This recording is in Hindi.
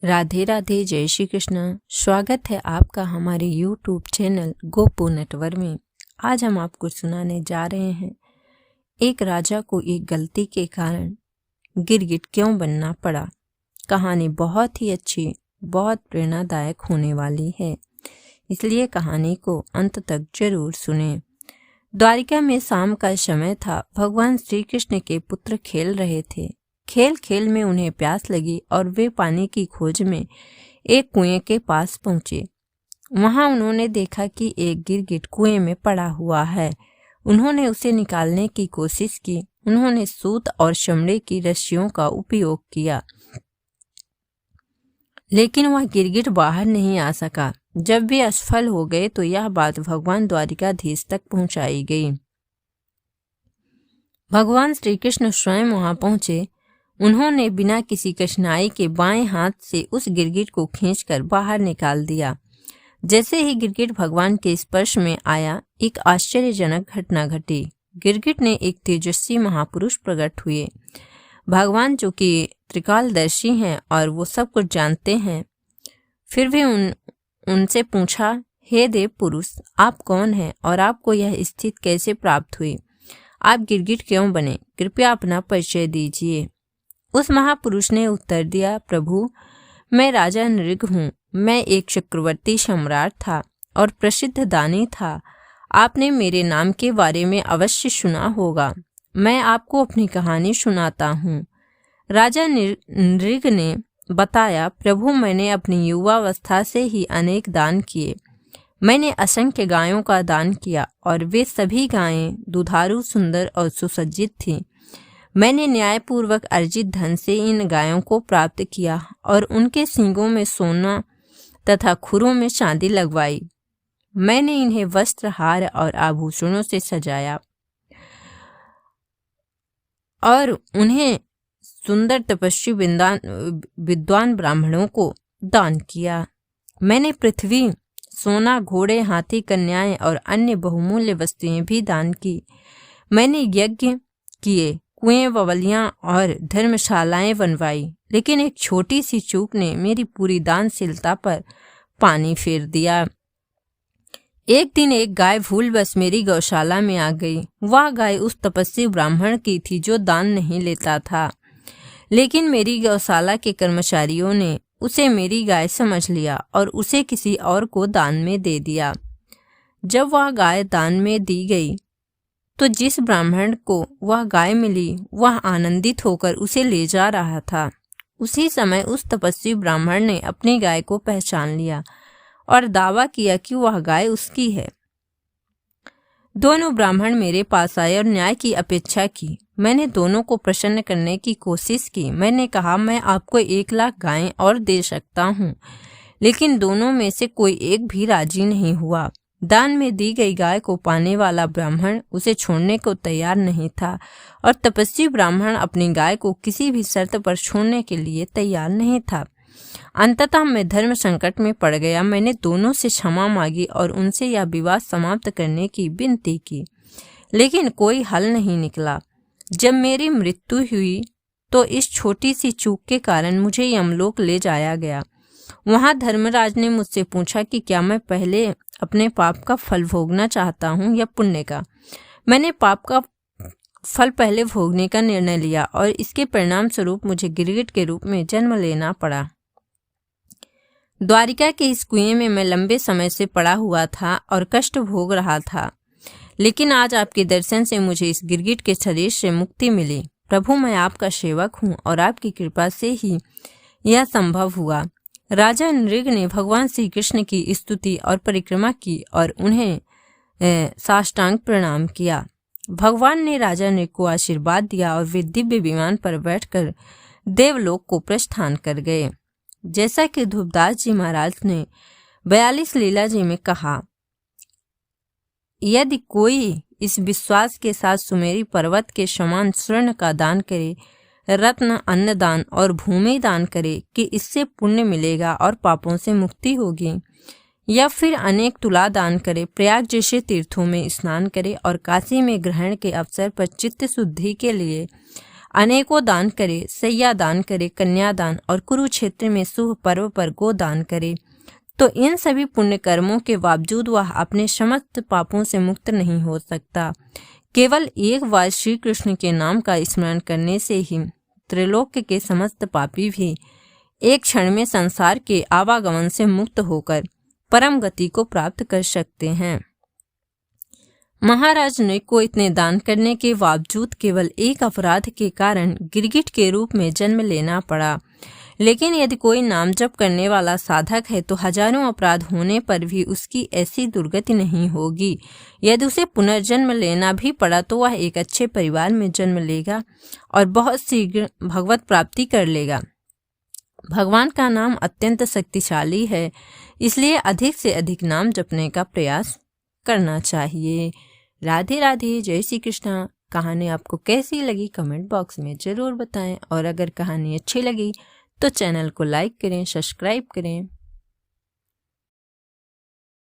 राधे राधे, जय श्री कृष्ण। स्वागत है आपका हमारे YouTube चैनल गोपू नेटवर्क में। आज हम आपको सुनाने जा रहे हैं एक राजा को एक गलती के कारण गिरगिट क्यों बनना पड़ा। कहानी बहुत ही अच्छी, बहुत प्रेरणादायक होने वाली है, इसलिए कहानी को अंत तक जरूर सुनें। द्वारिका में शाम का समय था। भगवान श्री कृष्ण के पुत्र खेल रहे थे। खेल खेल में उन्हें प्यास लगी और वे पानी की खोज में एक कुएं के पास पहुंचे। वहां उन्होंने देखा कि एक गिरगिट कुएं में पड़ा हुआ है। उन्होंने उसे निकालने की कोशिश की। उन्होंने सूत और चमड़े की रस्सियों का उपयोग किया, लेकिन वह गिरगिट बाहर नहीं आ सका। जब वे असफल हो गए तो यह बात भगवान द्वारिकाधीश तक पहुंचाई गई। भगवान श्री कृष्ण स्वयं वहां पहुंचे। उन्होंने बिना किसी कठिनाई के बाएं हाथ से उस गिरगिट को खींचकर बाहर निकाल दिया। जैसे ही गिरगिट भगवान के स्पर्श में आया, एक आश्चर्यजनक घटना घटी। गिरगिट ने एक तेजस्वी महापुरुष प्रकट हुए। भगवान जो कि त्रिकालदर्शी हैं और वो सब कुछ जानते हैं, फिर भी उनसे पूछा, हे देव पुरुष, आप कौन हैं और आपको यह स्थिति कैसे प्राप्त हुई? आप गिरगिट क्यों बने? कृपया अपना परिचय दीजिए। उस महापुरुष ने उत्तर दिया, प्रभु, मैं राजा नृग हूँ। मैं एक चक्रवर्ती सम्राट था और प्रसिद्ध दानी था। आपने मेरे नाम के बारे में अवश्य सुना होगा। मैं आपको अपनी कहानी सुनाता हूँ। राजा नृग ने बताया, प्रभु, मैंने अपनी युवावस्था से ही अनेक दान किए। मैंने असंख्य गायों का दान किया और वे सभी गायें दुधारू, सुंदर और सुसज्जित थीं। मैंने न्यायपूर्वक अर्जित धन से इन गायों को प्राप्त किया और उनके सींगों में सोना तथा खुरों में चांदी लगवाई। मैंने इन्हें वस्त्र, हार और आभूषणों से सजाया और उन्हें सुंदर तपस्वी विद्वान ब्राह्मणों को दान किया। मैंने पृथ्वी, सोना, घोड़े, हाथी, कन्याएं और अन्य बहुमूल्य वस्तुएं भी दान की। मैंने यज्ञ किए, कुएं, बवलियां और धर्मशालाएं बनवाई, लेकिन एक छोटी सी चूक ने मेरी पूरी दानशीलता पर पानी फेर दिया। एक दिन एक गाय भूलवश मेरी गौशाला में आ गई। वह गाय उस तपस्वी ब्राह्मण की थी जो दान नहीं लेता था, लेकिन मेरी गौशाला के कर्मचारियों ने उसे मेरी गाय समझ लिया और उसे किसी और को दान में दे दिया। जब वह गाय दान में दी गई तो जिस ब्राह्मण को वह गाय मिली, वह आनंदित होकर उसे ले जा रहा था। उसी समय उस तपस्वी ब्राह्मण ने अपनी गाय को पहचान लिया और दावा किया कि वह गाय उसकी है। दोनों ब्राह्मण मेरे पास आए और न्याय की अपेक्षा की। मैंने दोनों को प्रसन्न करने की कोशिश की। मैंने कहा, मैं आपको 1,00,000 गायें और दे सकता हूँ, लेकिन दोनों में से कोई एक भी राजी नहीं हुआ। दान में दी गई गाय को पाने वाला ब्राह्मण उसे छोड़ने को तैयार नहीं था और तपस्वी ब्राह्मण अपनी गाय को किसी भी शर्त पर छोड़ने के लिए तैयार नहीं था। अंततः मैं धर्म संकट में पड़ गया। मैंने दोनों से क्षमा मांगी और उनसे यह विवाद समाप्त करने की विनती की, लेकिन कोई हल नहीं निकला। जब मेरी मृत्यु हुई तो इस छोटी सी चूक के कारण मुझे यमलोक ले जाया गया। वहां धर्मराज ने मुझसे पूछा कि क्या मैं पहले अपने पाप का फल भोगना चाहता हूँ या पुण्य का। मैंने पाप का फल पहले भोगने का निर्णय लिया और इसके परिणाम स्वरूप मुझे गिरगिट के रूप में जन्म लेना पड़ा। द्वारिका के इस कुएं में मैं लंबे समय से पड़ा हुआ था और कष्ट भोग रहा था, लेकिन आज आपके दर्शन से मुझे इस गिरगिट के शरीर से मुक्ति मिली। प्रभु, मैं आपका सेवक हूँ और आपकी कृपा से ही यह संभव हुआ। राजा नृग ने भगवान श्री कृष्ण की स्तुति और परिक्रमा की और उन्हें साष्टांग प्रणाम किया। भगवान ने राजा नृग को आशीर्वाद दिया और वे दिव्य विमान पर बैठकर देवलोक को प्रस्थान कर गए। जैसा कि ध्रुवदास जी महाराज ने 42 लीला जी में कहा, यदि कोई इस विश्वास के साथ सुमेरी पर्वत के समान स्वर्ण का दान करे, रत्न, अन्नदान और भूमि दान करे कि इससे पुण्य मिलेगा और पापों से मुक्ति होगी, या फिर अनेक तुला दान करे, प्रयाग जैसे तीर्थों में स्नान करे और काशी में ग्रहण के अवसर पर चित्त शुद्धि के लिए अनेकों दान करे, सैया दान करे, कन्यादान और कुरुक्षेत्र में शुभ पर्व पर गोदान करे, तो इन सभी पुण्य कर्मों के बावजूद वह अपने समस्त पापों से मुक्त नहीं हो सकता। केवल एक बार श्री कृष्ण के नाम का स्मरण करने से ही त्रिलोक के समस्त पापी भी एक क्षण में संसार के आवागमन से मुक्त होकर परम गति को प्राप्त कर सकते हैं। महाराज ने को इतने दान करने के बावजूद केवल एक अपराध के कारण गिरगिट के रूप में जन्म लेना पड़ा। लेकिन यदि कोई नाम जप करने वाला साधक है तो हजारों अपराध होने पर भी उसकी ऐसी दुर्गति नहीं होगी। यदि उसे पुनर्जन्म लेना भी पड़ा तो वह एक अच्छे परिवार में जन्म लेगा और बहुत शीघ्र भगवत प्राप्ति कर लेगा। भगवान का नाम अत्यंत शक्तिशाली है, इसलिए अधिक से अधिक नाम जपने का प्रयास करना चाहिए। राधे राधे, जय श्री कृष्णा। कहानी आपको कैसी लगी कमेंट बॉक्स में ज़रूर बताएं और अगर कहानी अच्छी लगी तो चैनल को लाइक करें, सब्सक्राइब करें।